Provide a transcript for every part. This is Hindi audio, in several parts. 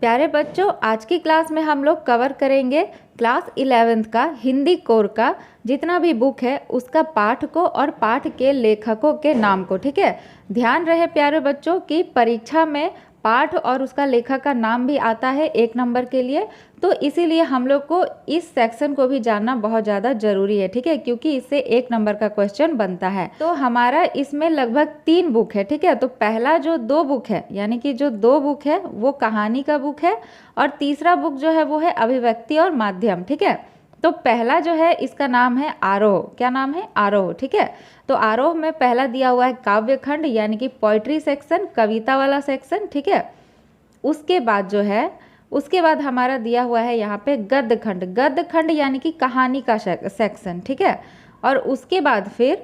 प्यारे बच्चों, आज की क्लास में हम लोग कवर करेंगे क्लास 11th का हिंदी कोर का जितना भी बुक है उसका पाठ को और पाठ के लेखकों के नाम को। ठीक है, ध्यान रहे प्यारे बच्चों कि परीक्षा में पाठ और उसका लेखक का नाम भी आता है 1 नंबर के लिए, तो इसीलिए हम लोग को इस सेक्शन को भी जानना बहुत ज़्यादा ज़रूरी है। ठीक है, क्योंकि इससे 1 नंबर का क्वेश्चन बनता है। तो हमारा इसमें लगभग 3 बुक है। ठीक है, तो पहला जो 2 बुक है यानी कि जो 2 बुक है वो कहानी का बुक है और तीसरा बुक जो है वो है अभिव्यक्ति और माध्यम। ठीक है, तो पहला जो है इसका नाम है आरोह। क्या नाम है? आरोह। ठीक है, तो आरोह में पहला दिया हुआ है काव्य खंड यानी कि पोइट्री सेक्शन, कविता वाला सेक्शन। ठीक है, उसके बाद जो है उसके बाद हमारा दिया हुआ है यहाँ पे गद्य खंड। गद्य खंड यानी कि कहानी का सेक्शन। ठीक है, और उसके बाद फिर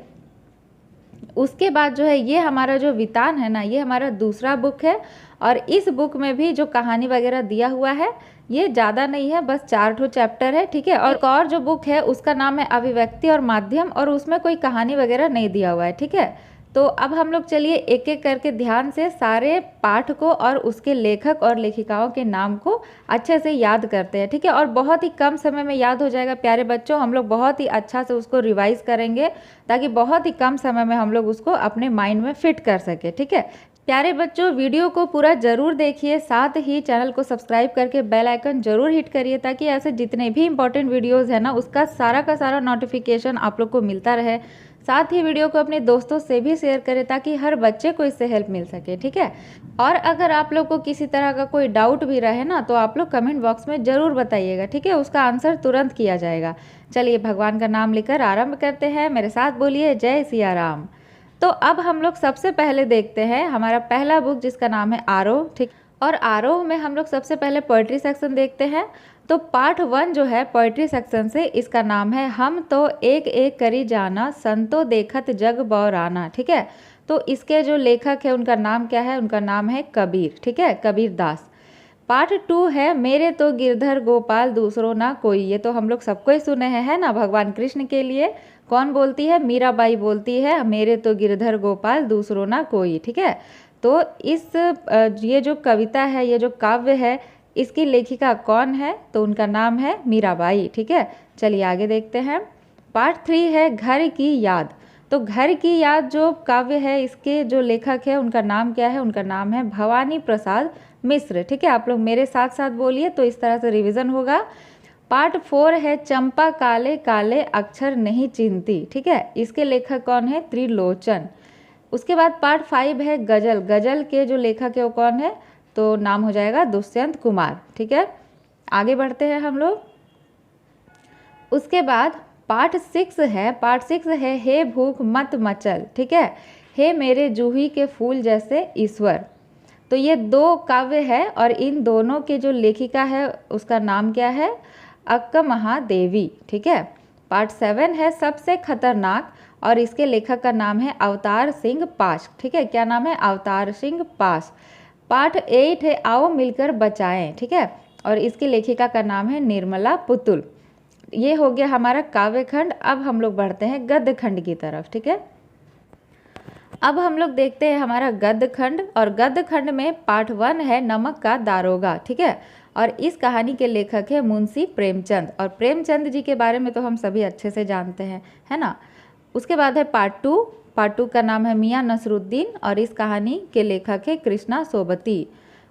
उसके बाद जो है ये हमारा जो वितान है ना, ये हमारा दूसरा बुक है और इस बुक में भी जो कहानी वगैरह दिया हुआ है ये ज़्यादा नहीं है, बस 4 चैप्टर है। ठीक है, और एक और जो बुक है उसका नाम है अभिव्यक्ति और माध्यम और उसमें कोई कहानी वगैरह नहीं दिया हुआ है। ठीक है, तो अब हम लोग चलिए एक एक करके ध्यान से सारे पाठ को और उसके लेखक और लेखिकाओं के नाम को अच्छे से याद करते हैं। ठीक है, और बहुत ही कम समय में याद हो जाएगा प्यारे बच्चों। हम लोग बहुत ही अच्छा से उसको रिवाइज करेंगे ताकि बहुत ही कम समय में हम लोग उसको अपने माइंड में फिट कर सके। ठीक है प्यारे बच्चों, वीडियो को पूरा ज़रूर देखिए, साथ ही चैनल को सब्सक्राइब करके बेल आइकन ज़रूर हिट करिए ताकि ऐसे जितने भी इंपॉर्टेंट वीडियोस है ना उसका सारा का सारा नोटिफिकेशन आप लोग को मिलता रहे। साथ ही वीडियो को अपने दोस्तों से भी शेयर करें ताकि हर बच्चे को इससे हेल्प मिल सके। ठीक है, और अगर आप लोग को किसी तरह का कोई डाउट भी रहे ना तो आप लोग कमेंट बॉक्स में ज़रूर बताइएगा। ठीक है, उसका आंसर तुरंत किया जाएगा। चलिए भगवान का नाम लेकर आरंभ करते हैं। मेरे साथ बोलिए जय सिया राम। तो अब हम लोग सबसे पहले देखते हैं हमारा पहला बुक जिसका नाम है आरोह। ठीक, और आरोह में हम लोग सबसे पहले पोइट्री सेक्शन देखते हैं। तो पार्ट 1 जो है पोइट्री सेक्शन से, इसका नाम है हम तो एक एक करी जाना संतो देखत जग बौराना। ठीक है, तो इसके जो लेखक है उनका नाम क्या है? उनका नाम है कबीर। ठीक है, कबीर दास। पार्ट 2 है मेरे तो गिरधर गोपाल दूसरों ना कोई। ये तो हम लोग सबको ही सुने हैं, है ना। भगवान कृष्ण के लिए कौन बोलती है? मीराबाई बोलती है, मेरे तो गिरधर गोपाल दूसरों ना कोई। ठीक है, तो ये जो कविता है, ये जो काव्य है, इसकी लेखिका कौन है? तो उनका नाम है मीराबाई। ठीक है, चलिए आगे देखते हैं। पार्ट 3 है घर की याद। तो घर की याद जो काव्य है, इसके जो लेखक है उनका नाम क्या है? उनका नाम है भवानी प्रसाद मिश्र। ठीक है, आप लोग मेरे साथ साथ बोलिए तो इस तरह से रिवीजन होगा। पार्ट 4 है चंपा काले काले अक्षर नहीं चिन्हती। ठीक है, इसके लेखक कौन है? त्रिलोचन। उसके बाद पार्ट 5 है गजल। गजल के जो लेखक है वो कौन है? तो नाम हो जाएगा दुष्यंत कुमार। ठीक है, आगे बढ़ते हैं हम लोग। उसके बाद पार्ट 6 है। पार्ट 6 है हे भूख मत मचल। ठीक है, हे मेरे जूही के फूल जैसे ईश्वर। तो ये 2 काव्य है और इन दोनों के जो लेखिका है उसका नाम क्या है? अक्का महादेवी। ठीक है, पार्ट 7 है सबसे खतरनाक और इसके लेखक का नाम है अवतार सिंह पास। ठीक है, क्या नाम है? अवतार सिंह पास। पार्ट 8 है आओ मिलकर बचाएं। ठीक है, और इसकी लेखिका का नाम है निर्मला पुतुल। ये हो गया हमारा काव्य खंड। अब हम लोग बढ़ते हैं गद्य खंड की तरफ। ठीक है, अब हम लोग देखते हैं हमारा गद्य खंड और गद्य खंड में पार्ट 1 है नमक का दारोगा। ठीक है, और इस कहानी के लेखक है मुंशी प्रेमचंद और प्रेमचंद जी के बारे में तो हम सभी अच्छे से जानते हैं, है ना। उसके बाद है पार्ट 2। पार्ट 2 का नाम है मियाँ नसरुद्दीन और इस कहानी के लेखक है कृष्णा सोबती।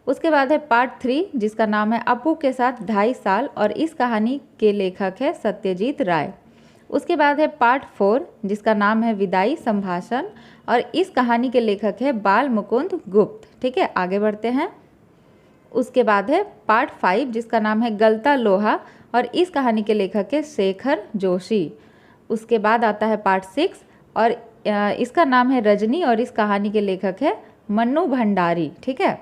उसके बाद है पार्ट 3 जिसका नाम है अपू के साथ 2.5 साल और इस कहानी के लेखक है सत्यजीत राय। उसके बाद है पार्ट 4 जिसका नाम है विदाई संभाषण और इस कहानी के लेखक है बाल मुकुंद गुप्त। ठीक है, आगे बढ़ते हैं। उसके बाद है पार्ट 5 जिसका नाम है गलता लोहा और इस कहानी के लेखक है शेखर जोशी। उसके बाद आता है पार्ट 6 और इसका नाम है रजनी और इस कहानी के लेखक है मन्नू भंडारी। ठीक है,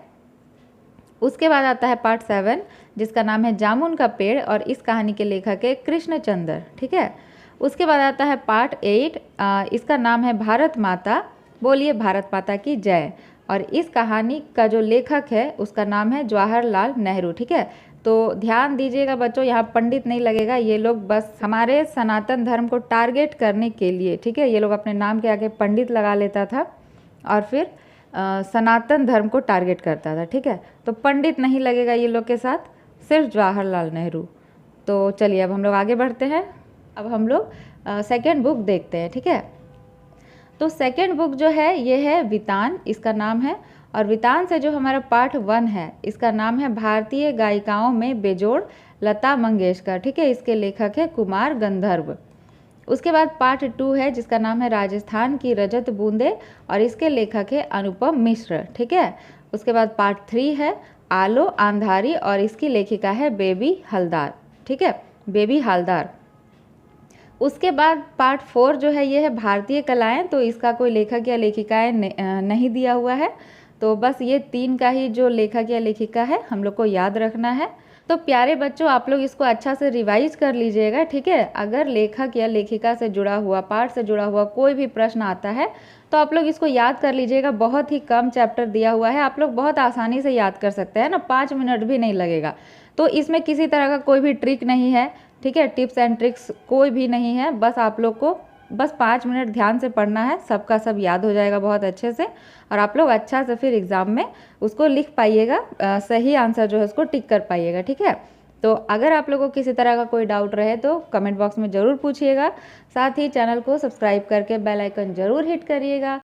उसके बाद आता है पार्ट 7 जिसका नाम है जामुन का पेड़ और इस कहानी के लेखक है कृष्णचंद्र। ठीक है, उसके बाद आता है पार्ट 8, इसका नाम है भारत माता। बोलिए भारत माता की जय। और इस कहानी का जो लेखक है उसका नाम है जवाहरलाल नेहरू। ठीक है, तो ध्यान दीजिएगा बच्चों, यहाँ पंडित नहीं लगेगा। ये लोग बस हमारे सनातन धर्म को टारगेट करने के लिए, ठीक है, ये लोग अपने नाम के आगे पंडित लगा लेता था और फिर सनातन धर्म को टारगेट करता था, ठीक है। तो पंडित नहीं लगेगा ये लोग के साथ, सिर्फ जवाहरलाल नेहरू। तो चलिए अब हम लोग आगे बढ़ते हैं। अब हम लोग सेकेंड बुक देखते हैं, ठीक है। तो सेकेंड बुक जो है ये है वितान, इसका नाम है। और वितान से जो हमारा पार्ट 1 है इसका नाम है भारतीय गायिकाओं में बेजोड़ लता मंगेशकर, ठीक है। इसके लेखक है कुमार गंधर्व। उसके बाद पार्ट 2 है जिसका नाम है राजस्थान की रजत बूंदे और इसके लेखक है अनुपम मिश्र, ठीक है। उसके बाद पार्ट 3 है आलो आंधारी और इसकी लेखिका है बेबी हलदार, ठीक है, बेबी हालदार। उसके बाद पार्ट 4 जो है ये है भारतीय कलाएं, तो इसका कोई लेखक या लेखिकाएं नहीं दिया हुआ है। तो बस ये 3 का ही जो लेखक या लेखिका है हम लोग को याद रखना है। तो प्यारे बच्चों आप लोग इसको अच्छा से रिवाइज कर लीजिएगा, ठीक है। अगर लेखक या लेखिका से जुड़ा हुआ, पाठ से जुड़ा हुआ कोई भी प्रश्न आता है तो आप लोग इसको याद कर लीजिएगा। बहुत ही कम चैप्टर दिया हुआ है, आप लोग बहुत आसानी से याद कर सकते हैं ना, 5 मिनट भी नहीं लगेगा। तो इसमें किसी तरह का कोई भी ट्रिक नहीं है, ठीक है, टिप्स एंड ट्रिक्स कोई भी नहीं है। बस आप लोग को बस 5 मिनट ध्यान से पढ़ना है, सबका सब याद हो जाएगा बहुत अच्छे से। और आप लोग अच्छा से फिर एग्ज़ाम में उसको लिख पाइएगा, सही आंसर जो है उसको टिक कर पाइएगा, ठीक है। तो अगर आप लोगों को किसी तरह का कोई डाउट रहे तो कमेंट बॉक्स में ज़रूर पूछिएगा। साथ ही चैनल को सब्सक्राइब करके बेल आइकन ज़रूर हिट करिएगा।